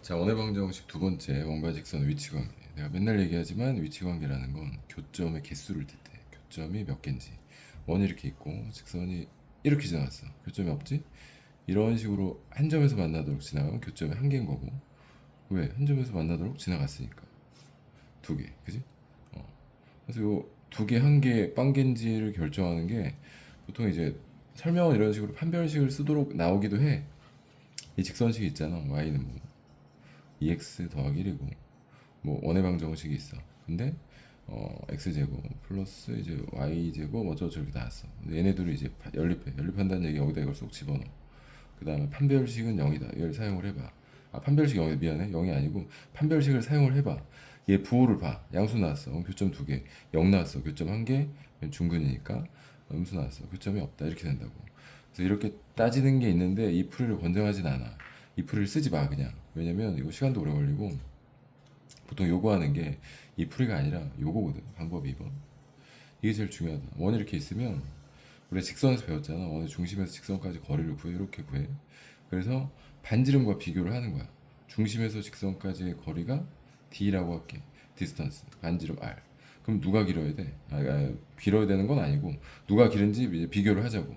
자, 원의 방정식 두 번째, 원과 직선 위치관계. 내가 맨날 얘기하지만 위치관계라는 건 교점의 개수를 뜻해. 교점이 몇 개인지. 원이 이렇게 있고 직선이 이렇게 지나갔어. 교점이 없지? 이런 식으로 한 점에서 만나도록 지나가면 교점이 한 개인 거고. 왜? 한 점에서 만나도록 지나갔으니까. 두 개, 그지? 어. 그래서 요 두 개, 한 개, 빵 개인지를 결정하는 게 보통 이제 설명은 이런 식으로 판별식을 쓰도록 나오기도 해. 이 직선식이 있잖아. y는 뭐 2x 더하기 1이고 뭐 원의 방정식이 있어. 근데 x제곱 플러스 이제 y제곱 어쩌고저쩌고 이렇게 나왔어. 근데 얘네들이 이제 연립한다는 얘기 여기다 이걸 쏙 집어넣어. 그 다음에 판별식은 0이다. 이걸 사용을 해봐. 아, 판별식 0이 미안해. 0이 아니고 판별식을 사용을 해봐. 얘 부호를 봐. 양수 나왔어. 교점 2개. 0 나왔어. 교점 1개. 중근이니까 음수 나왔어. 교점이 없다. 이렇게 된다고. 그래서 이렇게 따지는 게 있는데 이 풀이를 권장하진 않아. 이 풀이를 쓰지 마 그냥. 왜냐면 이거 시간도 오래 걸리고 보통 요구하는 게 이 풀이가 아니라 요거거든. 방법 2번. 이게 제일 중요하다. 원이 이렇게 있으면 우리 직선에서 배웠잖아. 원의 중심에서 직선까지 거리를 구해. 이렇게 구해. 그래서 반지름과 비교를 하는 거야. 중심에서 직선까지의 거리가 d라고 할게. 디스턴스. 반지름 r. 그럼 누가 길어야 돼? 길어야 되는 건 아니고 누가 길은지 이제 비교를 하자고.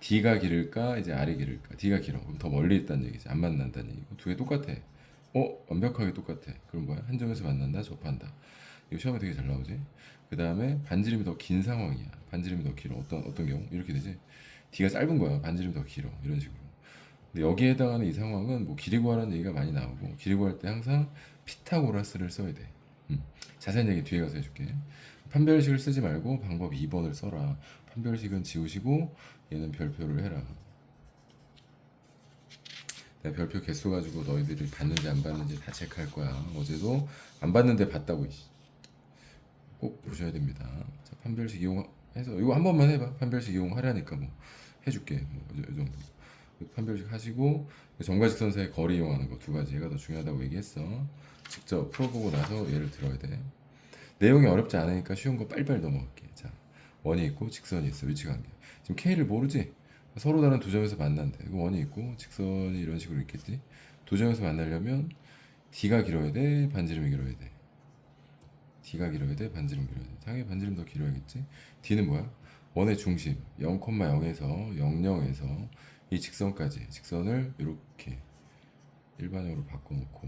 d가 길을까 이제 r이 길을까. d가 길어. 그럼 더 멀리 있다는 얘기지. 안 만난다는 얘기고. 두 개 똑같아. 완벽하게 똑같아. 그럼 뭐야? 한 점에서 만난다, 접한다. 이거 시험에 되게 잘 나오지? 그 다음에 반지름이 더 긴 상황이야. 반지름이 더 길어. 어떤 경우? 이렇게 되지? D가 짧은 거야. 반지름이 더 길어. 이런 식으로. 근데 여기에 해당하는 이 상황은 뭐 길이 구하라는 얘기가 많이 나오고, 길이 구할 때 항상 피타고라스를 써야 돼. 자세한 얘기 뒤에 가서 해줄게. 판별식을 쓰지 말고 방법 2번을 써라. 판별식은 지우시고 얘는 별표를 해라. 내가 별표 개수 가지고 너희들이 받는지 안 받는지 다 체크할 거야. 어제도 안 받는데 봤다고. 꼭 보셔야 됩니다. 자, 판별식 이용해서 이거 한 번만 해봐. 판별식 이용하라니까 뭐 해줄게. 뭐이 정도. 판별식 하시고 점과 직선 사이 거리 이용하는 거 두 가지 얘가 더 중요하다고 얘기했어. 직접 풀어보고 나서 예를 들어야 돼. 내용이 어렵지 않으니까 쉬운 거 빨리빨리 넘어갈게. 자, 원이 있고 직선이 있어. 위치관계. 지금 K를 모르지? 서로 다른 두 점에서 만난대. 이거 원이 있고 직선이 이런 식으로 있겠지? 두 점에서 만나려면 D가 길어야 돼? 반지름이 길어야 돼? D가 길어야 돼? 반지름 길어야 돼? 당연히 반지름 더 길어야겠지? D는 뭐야? 원의 중심 0,0에서 00에서 이 직선을 이렇게 일반형으로 바꿔놓고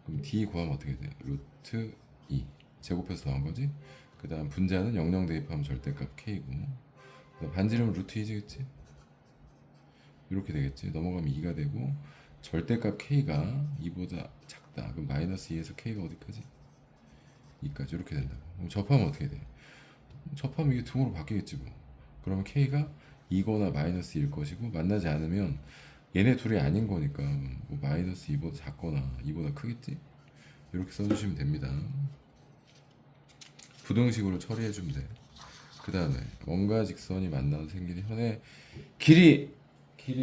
그럼 D 구하면 어떻게 돼? 루트 2 제곱해서 더한 거지? 그 다음 분자는 00 대입하면 절대값 K고 반지름은 루트 2겠지? 이렇게 되겠지? 넘어가면 2가 되고 절대값 K가 2보다 작다. 그럼 마이너스 2에서 K가 어디까지? 2까지 이렇게 된다고. 그럼 접하면 어떻게 돼? 접하면 이게 등으로 바뀌겠지 뭐. 그러면 K가 2거나 마이너스 1일 것이고 만나지 않으면 얘네 둘이 아닌 거니까 뭐 마이너스 2보다 작거나 2보다 크겠지? 이렇게 써주시면 됩니다. 부등식으로 처리해주면 돼. 그 다음에 원과 직선이 만나서 생기는 현의 길이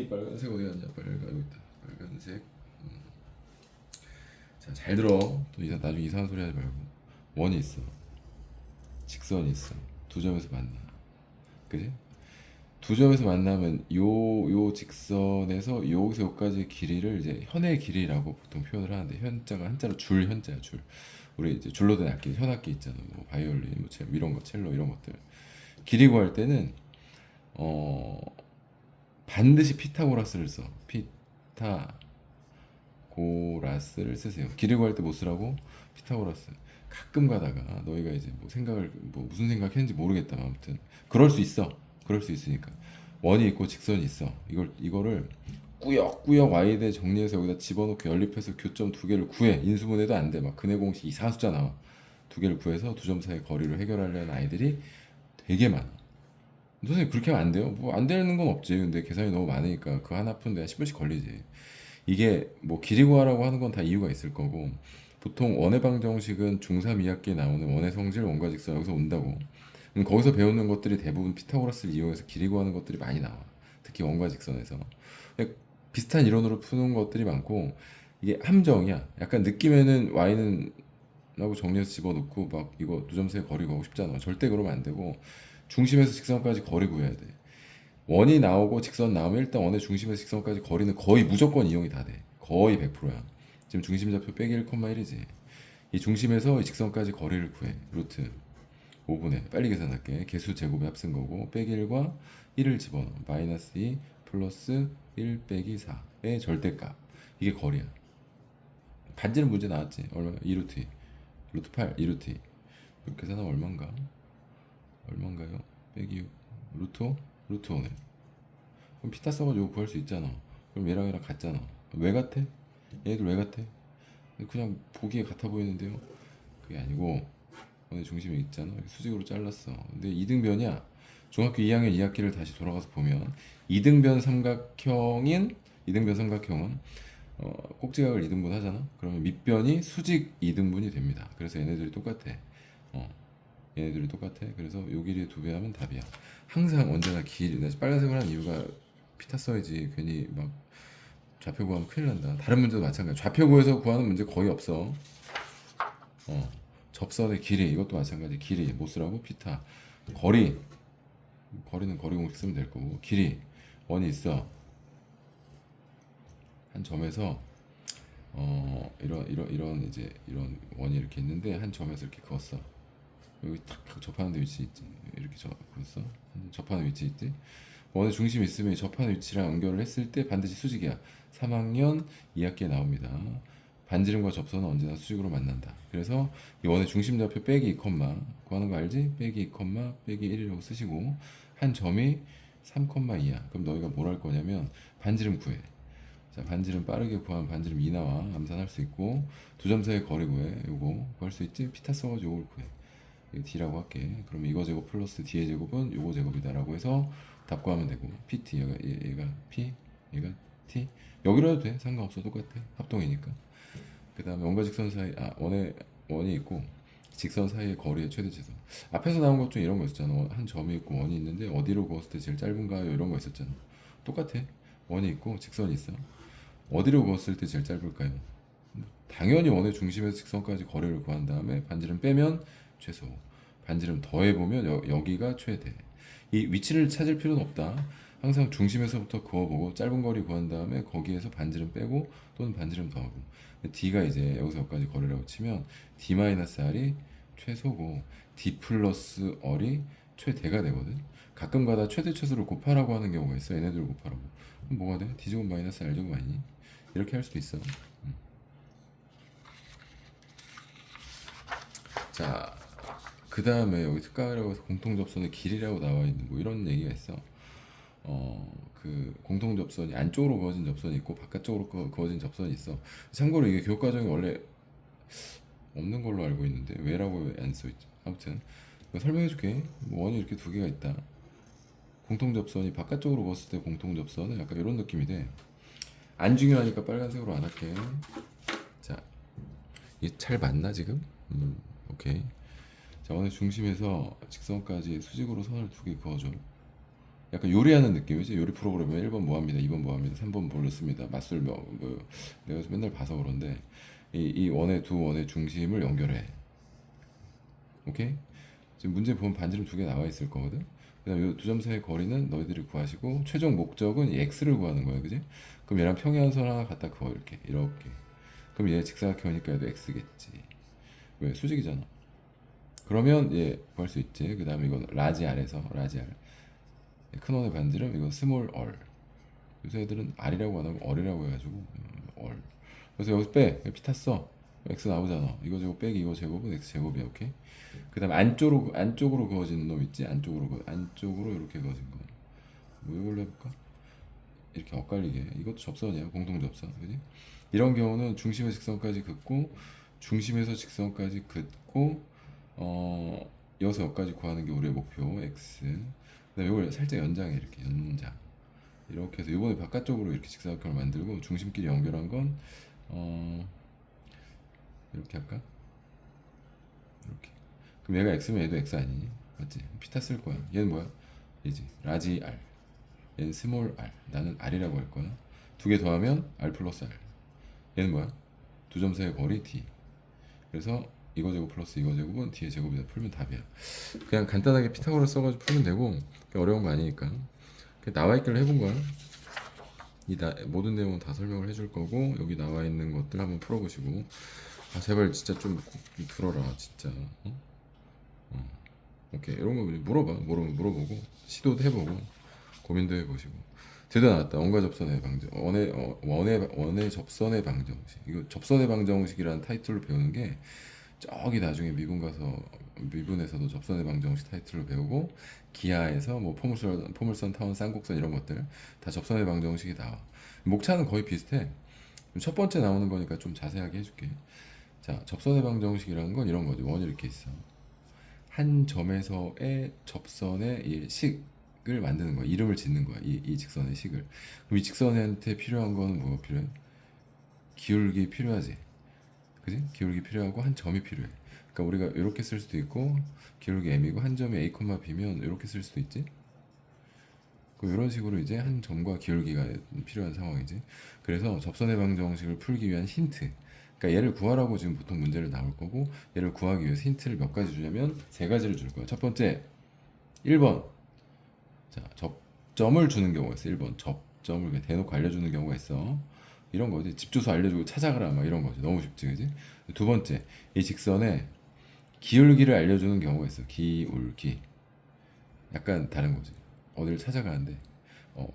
빨간색 어디 갔냐? 여기 있다. 빨간색. 자, 잘 들어. 또 나중에 이상한 소리 하지 말고. 원이 있어. 직선이 있어. 두 점에서 만나. 그지? 두 점에서 만나면 요 직선에서 여기서 여기까지 길이를 이제 현의 길이라고 보통 표현을 하는데 현자가 한자로 줄 현자야 줄. 우리 이제 줄로 된 악기 현악기 있잖아. 뭐 바이올린, 뭐 이런 거, 첼로 이런 것들. 길이 구할 때는 반드시 피타고라스를 써. 피타고라스를 쓰세요. 길이 구할 때 못 쓰라고 피타고라스. 가끔 가다가 너희가 이제 뭐 생각을 뭐 무슨 생각했는지 모르겠다. 아무튼 그럴 수 있어. 그럴 수 있으니까 원이 있고 직선이 있어. 이거를 꾸역꾸역 y대 정리해서 여기다 집어넣고 연립해서 교점 두 개를 구해. 인수분해도 안 돼. 막 근해 공식 이상한 숫자 나와. 두 개를 구해서 두 점 사이 거리를 해결하려는 아이들이 되게 많아. 선생님 그렇게 하면 안 돼요? 뭐 안 되는 건 없지. 근데 계산이 너무 많으니까 그 하나 푸는데 한 10분씩 걸리지. 이게 뭐 길이 구하라고 하는 건 다 이유가 있을 거고 보통 원의 방정식은 중3 2학기에 나오는 원의 성질, 원과 직선 여기서 온다고. 거기서 배우는 것들이 대부분 피타고라스를 이용해서 길이 구하는 것들이 많이 나와. 특히 원과 직선에서. 비슷한 이론으로 푸는 것들이 많고 이게 함정이야. 약간 느낌에는 y는 라고 정리해서 집어넣고 막 이거 두 점 사이 거리 구하고 싶잖아. 절대 그러면 안 되고 중심에서 직선까지 거리 구해야 돼. 원이 나오고 직선 나오면 일단 원의 중심에서 직선까지 거리는 거의 무조건 이용이 다 돼. 거의 100%야. 지금 중심좌표 빼기 1,1이지. 이 중심에서 이 직선까지 거리를 구해. 루트 5분의 빨리 계산할게. 개수 제곱에 합쓴 거고 빼기 1과 1을 집어넣어. 마이너스 2 플러스 1 빼기 4의 절대값. 이게 거리야. 반지름 문제 나왔지. 얼마? 2루트 2. 루트 8 2루트 2. 이렇게 계산하면 얼마인가요? 빼기 6 루트 5? 루트 5네. 그럼 피타 써가지고 구할 수 있잖아. 그럼 얘랑 같잖아. 왜 같아? 얘들 왜 같아? 그냥 보기에 같아 보이는데요. 그게 아니고 원의 중심이 있잖아. 수직으로 잘랐어. 근데 이등변이야. 중학교 2학년 2학기를 다시 돌아가서 보면 이등변 삼각형은 꼭지각을 2등분 하잖아. 그러면 밑변이 수직 2등분이 됩니다. 그래서 얘네들이 똑같아. 그래서 요 길이의 2배 하면 답이야. 항상 언제나 길이. 나 빨간색을 한 이유가 피타 써야지. 괜히 막 좌표 구하면 큰일 난다. 다른 문제도 마찬가지. 좌표 구해서 구하는 문제 거의 없어. 접선의 길이 이것도 마찬가지. 길이 못 쓰라고 피타. 거리는 거리 공식 쓰면 될 거고. 길이 원이 있어. 한 점에서 이런 원이 이렇게 있는데 한 점에서 이렇게 그었어. 여기 탁 접하는 데 위치 있지. 이렇게 그었어. 접하는 위치 있지. 원의 중심이 있으면 접하는 위치랑 연결을 했을 때 반드시 수직이야. 3학년 2학기에 나옵니다. 반지름과 접선은 언제나 수직으로 만난다. 그래서 이 원의 중심좌표 빼기 2, 구하는 거 알지? 빼기 2, 빼기 1이라고 쓰시고 한 점이 3,2야. 그럼 너희가 뭘 할 거냐면 반지름 구해. 자, 반지름 빠르게 구하면 반지름 2 나와. 암산할 수 있고 두 점 사이의 거리 구해. 요거 구할 수 있지? 피타 써가지고 요걸 구해. 이거 D라고 할게. 그러면 이거 제곱 플러스 D의 제곱은 요거 제곱이다라고 해서 답 구하면 되고 PT 얘가 P 얘가 T 여기로 해도 돼. 상관없어. 똑같아. 합동이니까. 그 다음에 원과 직선 사이 원이 있고 직선 사이의 거리의 최대지수. 앞에서 나온 것 중에 이런 거 있었잖아. 한 점이 있고 원이 있는데 어디로 그었을 때 제일 짧은가요? 이런 거 있었잖아. 똑같아. 원이 있고 직선이 있어. 어디로 그었을 때 제일 짧을까요? 당연히 원의 중심에서 직선까지 거리를 구한 다음에 반지름 빼면 최소. 반지름 더해보면 여기가 최대. 이 위치를 찾을 필요는 없다. 항상 중심에서부터 그어보고 짧은 거리 구한 다음에 거기에서 반지름 빼고 또는 반지름 더하고. D가 이제 여기서 여기까지 거리라고 치면 D-R이 최소고 D 플러스 R이 최대가 되거든. 가끔가다 최대 최소를 곱하라고 하는 경우가 있어. 얘네들을 곱하라고. 그럼 뭐가 돼? D제곱 마이너스 R제곱 아니니? 이렇게 할 수도 있어. 자, 그 다음에 여기 특강이라고 해서 공통접선의 길이라고 나와 있는 뭐 이런 얘기가 있어. 그 공통접선이 안쪽으로 그어진 접선이 있고 바깥쪽으로 그어진 접선이 있어. 참고로 이게 교육과정에 원래 없는 걸로 알고 있는데 왜라고 안 써있지? 아무튼 이거 설명해줄게. 뭐 원이 이렇게 두 개가 있다. 공통접선이 바깥쪽으로 그었을 때 공통접선은 약간 이런 느낌이 돼. 안 중요하니까 빨간색으로 안 할게. 자, 이게 잘 맞나 지금? 오케이. 자, 원의 중심에서 직선까지 수직으로 선을 두 개 그어줘. 약간 요리하는 느낌이지. 요리 프로그램에 1번 뭐합니다, 2번 뭐합니다, 3번 뭘 넣습니다. 맛술 내가 맨날 봐서 그런데 이 두 원의 중심을 연결해. 오케이? 지금 문제 보면 반지름 두 개 나와 있을 거거든. 그다음 이 두 점 사이의 거리는 너희들이 구하시고 최종 목적은 이 x를 구하는 거야, 그지? 그럼 얘랑 평행선 하나 갖다 그어 이렇게. 그럼 얘 직사각형이니까 얘도 x겠지. 왜? 수직이잖아. 그러면 얘 구할 수 있지. 그 다음에 이건 라지 R에서 라지 R. 큰 원의 반지름 이건 스몰 R. 요새 애들은 R이라고 안 하고 R이라고 해가지고 R. 그래서 여기서 빼. 피 탔어. X 나오잖아. 이거 제곱 빼기 이거 제곱은 X 제곱이야. 오케이. 그 다음에 안쪽으로 그어진 놈 있지. 안쪽으로 이렇게 그어진 거. 뭐 이걸로 해볼까? 이렇게 엇갈리게. 이것도 접선이야. 공통 접선. 그지? 이런 경우는 중심에서 직선까지 긋고 중심에서 직선까지 긋고 여기서 여기까지 구하는 게 우리의 목표 x. 그다음에 이걸 살짝 연장해. 이렇게 연장. 이렇게 해서 이번에 바깥쪽으로 이렇게 직사각형을 만들고 중심끼리 연결한 건 이렇게 할까? 이렇게. 그럼 얘가 x면 얘도 x 아니니? 맞지? 피타 쓸 거야. 얘는 뭐야? 얘지. 라지 R. 얘는 스몰 r. 나는 r이라고 할 거야. 두 개 더하면 r 플러스 r. 얘는 뭐야? 두 점 사이의 거리 d. 그래서 이거 제곱 플러스 이거 제곱은 d의 제곱이다. 풀면 답이야. 그냥 간단하게 피타고라스 써가지고 풀면 되고 어려운 거 아니니까. 그냥 나와 있길래 해본 거야. 모든 내용은 다 설명을 해줄 거고 여기 나와 있는 것들 한번 풀어보시고 아 제발 진짜 좀 들어라 진짜 어? 오케이 이런 거 물어보고 시도도 해보고 고민도 해보시고 드디어 나왔다. 원과 접선의 방정 원의 접선의 방정식. 이거 접선의 방정식이라는 타이틀로 배우는 게 저기 나중에 미분에서도 접선의 방정식 타이틀로 배우고 기하에서 뭐 포물선, 타원, 쌍곡선 이런 것들 다 접선의 방정식이 나와. 목차는 거의 비슷해. 첫 번째 나오는 거니까 좀 자세하게 해줄게. 자, 접선의 방정식이라는 건 이런 거지. 원이 이렇게 있어. 한 점에서의 접선의 이 식을 만드는 거야. 이름을 짓는 거야. 이 직선의 식을. 그럼 이 직선한테 필요한 거는 뭐가 필요해? 기울기 필요하지. 그지? 기울기 필요하고 한 점이 필요해. 그러니까 우리가 이렇게 쓸 수도 있고 기울기 m이고 한 점이 a, b면 이렇게 쓸 수도 있지. 그 이런 식으로 이제 한 점과 기울기가 필요한 상황이지. 그래서 접선의 방정식을 풀기 위한 힌트. 그러니까 얘를 구하라고 지금 보통 문제를 나올 거고 얘를 구하기 위해서 힌트를 몇 가지 주냐면 세 가지를 줄 거야. 첫 번째 1번. 자, 접점을 주는 경우가 있어. 1번 접점을 그냥 대놓고 알려주는 경우가 있어. 이런 거지. 집 주소 알려주고 찾아가라 막 이런 거지. 너무 쉽지, 그지? 두 번째, 이 직선에 기울기를 알려주는 경우가 있어. 기울기. 약간 다른 거지. 어디를 찾아가는데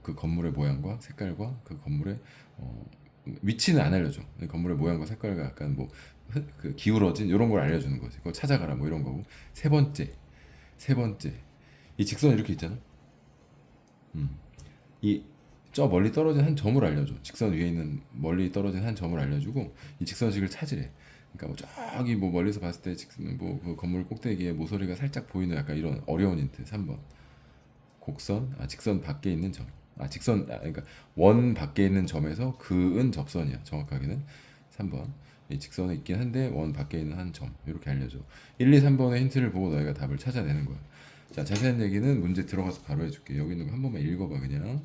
그 건물의 모양과 색깔과 그 건물의 위치는 안 알려줘. 이 건물의 모양과 색깔과 약간 뭐 그 기울어진 이런 걸 알려주는 거지. 그거 찾아가라 뭐 이런 거고. 세 번째, 이 직선 이렇게 있잖아. 이 저 멀리 떨어진 한 점을 알려줘. 직선 위에 있는 멀리 떨어진 한 점을 알려주고 이 직선식을 찾으래. 그러니까 뭐 저기 뭐 멀리서 봤을 때 뭐그 건물 꼭대기에 모서리가 살짝 보이는 약간 이런 어려운 힌트. 3번 직선 밖에 있는 점. 그러니까 원 밖에 있는 점에서 그은 접선이야. 정확하게는 3번. 이 직선에 있긴 한데 원 밖에 있는 한 점. 이렇게 알려줘. 1, 2, 3번의 힌트를 보고 너희가 답을 찾아내는 거야. 자, 자세한 얘기는 문제 들어가서 바로 해줄게. 여기 있는 거 한 번만 읽어봐 그냥.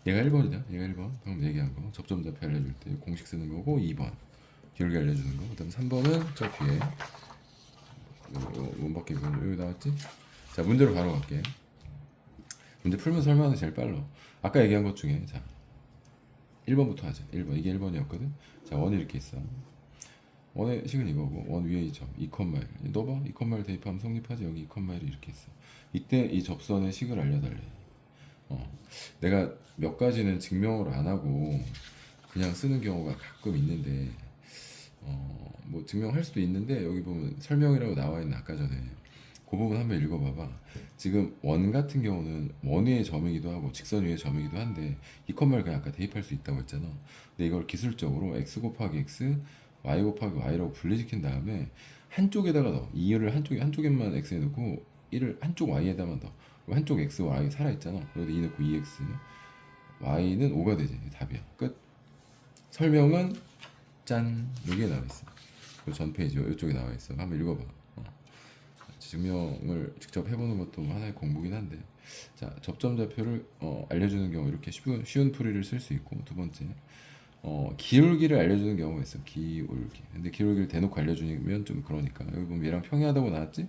얘가 1번이다. 얘가 1번. 방금 얘기한 거. 접점좌표 알려줄 때 공식 쓰는 거고 2번. 기울기 알려주는 거. 그다음 3번은 저 뒤에 원밖에 여기 나왔지? 자, 문제로 바로 갈게. 문제 풀면 설명하는 게 제일 빨라. 아까 얘기한 것 중에 자 1번부터 하자. 1번 이게 1번이었거든. 자, 원이 이렇게 있어. 원의 식은 이거고 원 위에 이 점 2,1 넣어봐. 2,1 대입하면 성립하지. 여기 2,1이 이렇게 있어. 이때 이 접선의 식을 알려달래. 내가 몇 가지는 증명을 안 하고 그냥 쓰는 경우가 가끔 있는데 뭐 증명할 수도 있는데 여기 보면 설명이라고 나와 있는 아까 전에 그 부분 한번 읽어봐봐. 지금 원 같은 경우는 원 위의 점이기도 하고 직선 위의 점이기도 한데 이 컴마를 그냥 아까 대입할 수 있다고 했잖아. 근데 이걸 기술적으로 x 곱하기 x, y 곱하기 y라고 분리시킨 다음에 한쪽에다가 넣어. 2를 한쪽에만 x에 넣고 1을 한쪽 y에다만 넣어. 그럼 한쪽 x, y 살아있잖아. 여기다 2 넣고 2x, y는 5가 되지. 답이야. 끝. 설명은 짠 여기에 나와 있어. 그 전 페이지 이쪽에 나와 있어. 한번 읽어봐. 증명을 직접 해보는 것도 하나의 공부긴 한데 자 접점좌표를 알려주는 경우 이렇게 쉬운 풀이를 쓸 수 있고 두 번째 기울기를 알려주는 경우가 있어. 기울기. 근데 기울기를 대놓고 알려주면 좀 그러니까 여기 보면 얘랑 평행하다고 나왔지?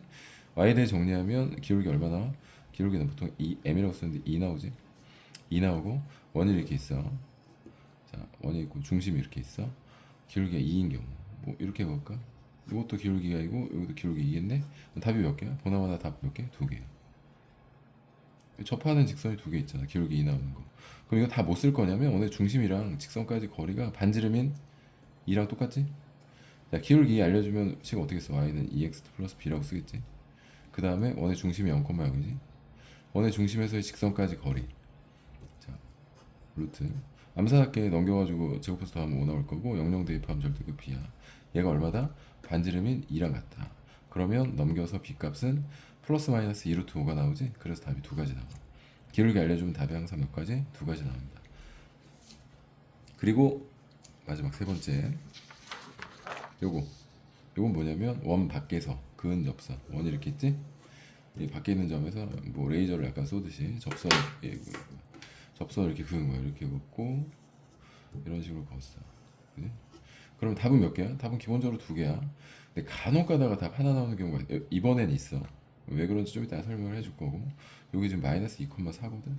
y에 대해 정리하면 기울기 얼마 나와? 기울기는 보통 m이라고 쓰는데 2 나오지? 2 나오고 원이 이렇게 있어. 자 원이 있고 중심이 이렇게 있어. 기울기가 2인 경우 뭐 이렇게 해볼까? 이것도 기울기가 이고 여기도 기울기 2겠네? 답이 몇 개야? 보나마나 답 몇 개? 2개. 접하는 직선이 2개 있잖아. 기울기 2 나오는 거. 그럼 이거 다 못 쓸 거냐면 원의 중심이랑 직선까지 거리가 반지름인 2랑 똑같지? 자, 기울기 2 알려주면 식 어떻게 써? y는 2x 플러스 b라고 쓰겠지? 그 다음에 원의 중심이 0,0이지? 원의 중심에서의 직선까지 거리. 자, 루트. 암산할게 넘겨가지고 제곱해서 더하면 5 나올 거고 00 대입하면 절대값 b야. 얘가 얼마다? 반지름인 2랑 같다. 그러면 넘겨서 b값은 플러스 마이너스 2 루트 5가 나오지? 그래서 답이 두 가지 나와. 기울기 알려주면 답이 항상 몇 가지? 두 가지 나옵니다. 그리고 마지막 세 번째 요건 뭐냐면 원 밖에서 그은 접선. 원이 이렇게 있지? 이 밖에 있는 점에서 뭐 레이저를 약간 쏘듯이 접선을 이렇게 그은 거야. 이렇게 긋고 이런 식으로 그었어. 그지? 그럼 답은 몇 개야? 답은 기본적으로 2개야. 근데 간혹 가다가 답 하나 나오는 경우가 이번엔 있어. 왜 그런지 좀 이따 설명을 해줄 거고 여기 지금 마이너스 2,4거든.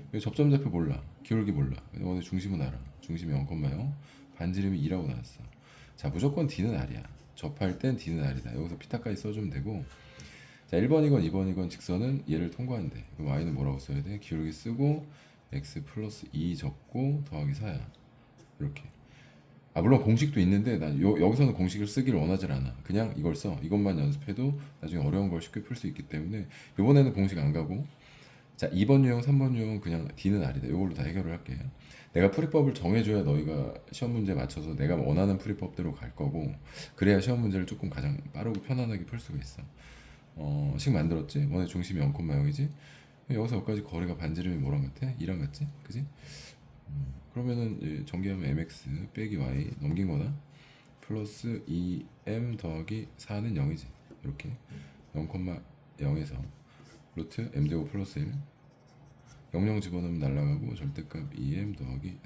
여기 접점 좌표 몰라. 기울기 몰라. 원의 중심은 알아. 중심이 0,0, 반지름이 2라고 나왔어. 자, 무조건 D는 R이야. 접할 땐 D는 R이다. 여기서 피타까지 써주면 되고, 자, 1번이건 2번이건 직선은 얘를 통과한대. 그럼 Y는 뭐라고 써야 돼? 기울기 쓰고 X 플러스 2 적고 더하기 4야. 이렇게. 아, 물론 공식도 있는데 난 여기서는 공식을 쓰길 원하질 않아. 그냥 이걸 써. 이것만 연습해도 나중에 어려운 걸 쉽게 풀 수 있기 때문에 이번에는 공식 안 가고, 자, 2번 유형, 3번 유형은 그냥 D는 R이다. 이걸로 다 해결을 할게. 내가 풀이법을 정해줘야 너희가 시험 문제에 맞춰서 내가 원하는 풀이법대로 갈 거고, 그래야 시험 문제를 조금 가장 빠르고 편안하게 풀 수가 있어. 식 만들었지? 원의 중심이 0,0이지? 여기서 여기까지 거리가 반지름이 뭐랑 같아? 2랑 같지? 그지? 그러면은 이제 전개하면 mx 빼기 y 넘긴 거다. 플러스 2m 더하기 4는 0이지. 이렇게 0,0에서 루트 m제곱 플러스 1 00 집어넣으면 날라가고 절대값 2m 더하기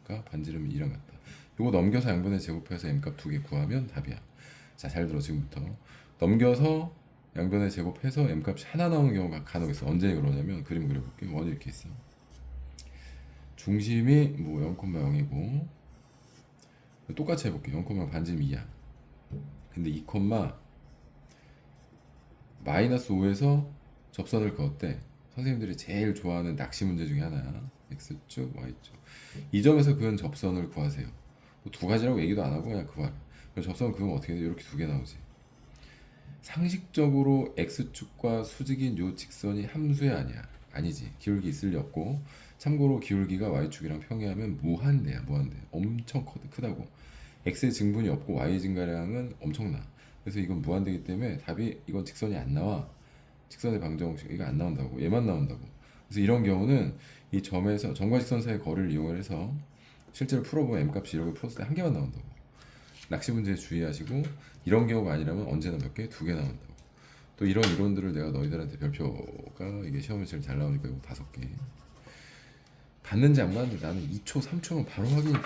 4가 반지름이 2랑 같다. 이거 넘겨서 양변에 제곱해서 m값 2개 구하면 답이야. 자, 잘 들어. 지금부터 넘겨서 양변에 제곱해서 m값이 하나 나오는 경우가 간혹 있어. 언제 그러냐면 그림 그려볼게. 원이 이렇게 있어. 중심이 뭐 0,0이고 똑같이 해볼게. 0, 반지름 2야. 근데 2, 마이너스 5에서 접선을 그었대. 선생님들이 제일 좋아하는 낚시 문제 중에 하나야. x축, y축. 이 점에서 그은 접선을 구하세요. 뭐두 가지라고 얘기도 안 하고 그냥 그거 알아. 그럼 접선 그으면 어떻게 돼? 이렇게 두 개 나오지. 상식적으로 x축과 수직인 요 직선이 함수야 아니야? 아니지. 기울기 있을 리 없고. 참고로 기울기가 y축이랑 평이하면 무한대야. 무한대. 엄청 크다고. x의 증분이 없고 y 증가량은 엄청나. 그래서 이건 무한대이기 때문에 답이 이건 직선이 안 나와. 직선의 방정식 이거 안 나온다고. 얘만 나온다고. 그래서 이런 경우는 이 점에서 점과 직선 사이의 거리를 이용해서 실제로 풀어보면 m값이 이렇게 풀었을 때 한 개만 나온다고. 낚시 문제 주의하시고, 이런 경우가 아니라면 언제나 몇 개? 두 개 나온다고. 또 이런 이론들을 내가 너희들한테 별표가 이게 시험에 제일 잘 나오니까 이거 5개. 받는지 안 받는지 나는 2초, 3초면 바로 확인이 돼.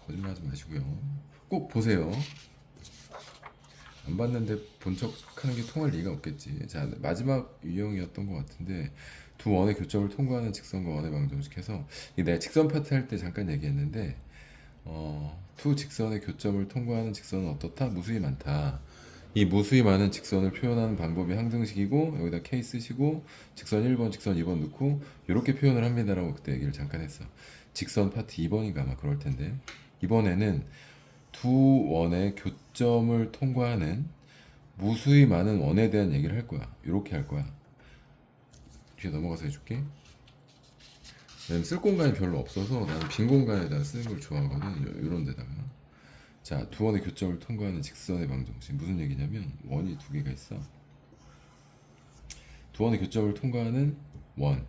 거짓말하지 마시고요. 꼭 보세요. 안 봤는데 본 척하는 게 통할 리가 없겠지. 자, 마지막 유형이었던 것 같은데, 두 원의 교점을 통과하는 직선과 원의 방정식 해서, 이게 내가 직선 파트 할 때 잠깐 얘기했는데, 두 직선의 교점을 통과하는 직선은 어떻다? 무수히 많다. 이 무수히 많은 직선을 표현하는 방법이 항등식이고, 여기다 K 쓰시고 직선 1번, 직선 2번 넣고 이렇게 표현을 합니다라고 그때 얘기를 잠깐 했어. 직선 파트 2번인가 아마 그럴 텐데, 이번에는 두 원의 교점을 통과하는 무수히 많은 원에 대한 얘기를 할 거야. 이렇게 할 거야. 뒤에 넘어가서 해줄게. 왜냐면 쓸 공간이 별로 없어서 나는 빈 공간에다 쓰는 걸 좋아하거든. 이런 데다가. 자, 두 원의 교점을 통과하는 직선의 방정식. 무슨 얘기냐면 원이 두 개가 있어. 두 원의 교점을 통과하는 원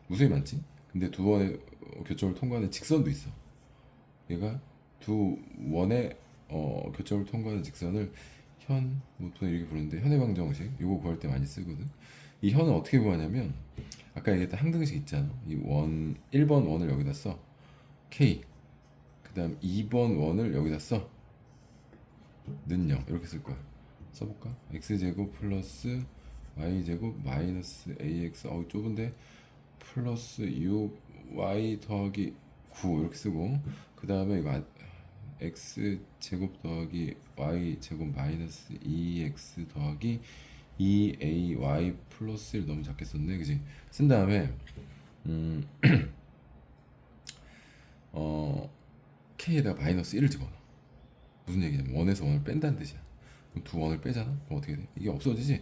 무수히 많지? 근데 두 원의 교점을 통과하는 직선도 있어. 얘가 두 원의 교점을 통과하는 직선을 보통 이렇게 부르는데 현의 방정식 이거 구할 때 많이 쓰거든. 이 현은 어떻게 구하냐면 아까 얘기했던 항등식 있잖아. 이 1번 원을 여기다 써. K. 그 다음 2번 원을 여기다 써. 는 0. 이렇게 쓸 거야. 써볼까? x제곱 플러스 y제곱 마이너스 ax. 좁은데 플러스 6y 더하기 9 이렇게 쓰고, 그 다음에 이거 x제곱 더하기 y제곱 마이너스 2x 더하기 2ay 플러스 1 너무 작게 썼네. 그지? 쓴 다음에 k에다가 마이너스 1을 집어넣어. 무슨 얘기냐면 원에서 원을 뺀다는 뜻이야. 그럼 두 원을 빼잖아? 그럼 어떻게 돼? 이게 없어지지?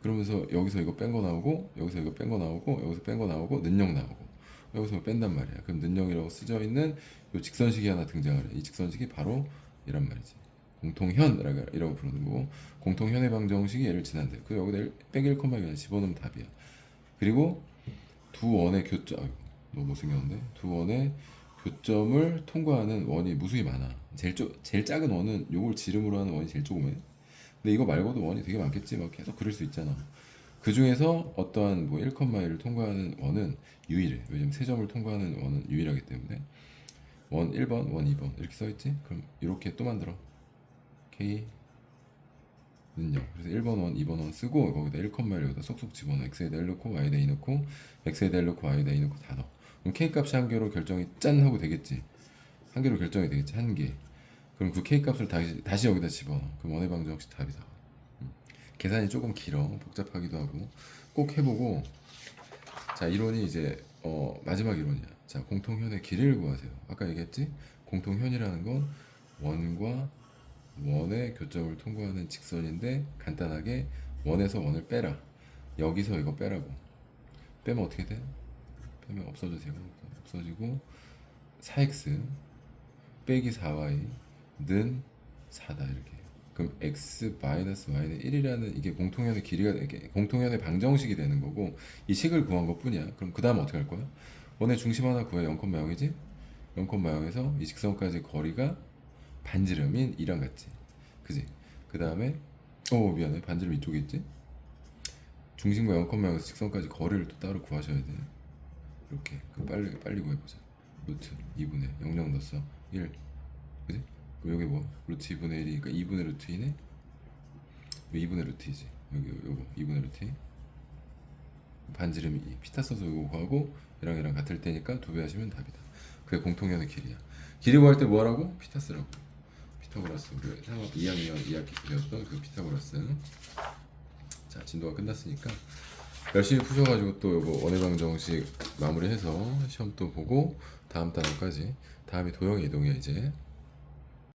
그러면서 여기서 이거 뺀 거 나오고, 여기서 이거 뺀 거 나오고, 여기서 뺀 거 나오고, 는영 나오고, 여기서 뺀단 말이야. 그럼 는영이라고 쓰여 있는 이 직선식이 하나 등장을 해. 이 직선식이 바로 이란 말이지. 공통현이라고 부르는 거고, 공통현의 방정식이 얘를 지난대. 그 여기다 빼기 1, 그냥 집어넣으면 답이야. 그리고 두 원의 교점, 아이고, 너무 못생겼는데? 두 원의 교점을 통과하는 원이 무수히 많아. 제일 작은 원은 요걸 지름으로 하는 원이 제일 조그매. 근데 이거 말고도 원이 되게 많겠지. 막 계속 그릴 수 있잖아. 그 중에서 어떠한 뭐 1,1을 통과하는 원은 유일해. 왜냐면 세 점을 통과하는 원은 유일하기 때문에. 원 1번, 원 2번 이렇게 써있지? 그럼 이렇게 또 만들어. K 는요. 그래서 1번 원, 2번 원 쓰고 거기다 1컴마를 여기다 쏙쏙 집어넣어. x에다 1 넣고 y에다 2 넣고 x에다 1 넣고 y에다 2 넣고 다 넣어. 그럼 k 값이 한 개로 결정이 짠 하고 되겠지. 한 개로 결정이 되겠지. 한 개. 그럼 그 k 값을 다시 여기다 집어넣어. 그럼 원의 방정식 답이 나와. 계산이 조금 길어. 복잡하기도 하고 꼭 해보고. 자, 이론이 이제 마지막 이론이야. 자, 공통현의 길이를 구하세요. 아까 얘기했지? 공통현이라는 건 원과 원의 교점을 통과하는 직선인데 간단하게 원에서 원을 빼라. 여기서 이거 빼라고. 빼면 어떻게 돼? 빼면 없어지세요. 없어지고 4x 빼기 4y는 4다 이렇게. 그럼 x 마이너스 y는 1이라는 이게 공통현의 길이가 이게 공통현의 방정식이 되는 거고 이 식을 구한 것뿐이야. 그럼 그 다음 어떻게 할 거야? 원의 중심 하나 구해 0,0이지? 0,0에서 이 직선까지 거리가 반지름인 2랑 같지. 그지? 그 다음에 미안해 반지름 이쪽에 있지? 중심과 0,0에서 직선까지 거리를 또 따로 구하셔야 돼. 이렇게 그럼 빨리 구해보자. 루트 2분의 0 넣었어 1 그지? 그럼 여기 뭐 루트 2분의 1이니까 2분의 루트 2네? 2분의 루트 2지 여기 요거 2분의 루트 2 반지름이 2 피타 써서 이거 구하고 얘랑 같을 때니까 2배 하시면 답이다. 그게 공통현의 길이야. 길이 구할 때 뭐 하라고? 피타 쓰라고. 피타고라스 우리 3학 2학년 2학기 때 배웠던 그 피타고라스. 자, 진도가 끝났으니까 열심히 푸셔가지고 또 요거 원의 방정식 마무리해서 시험 또 보고 다음 단원까지. 다음이 도형 이동이야 이제.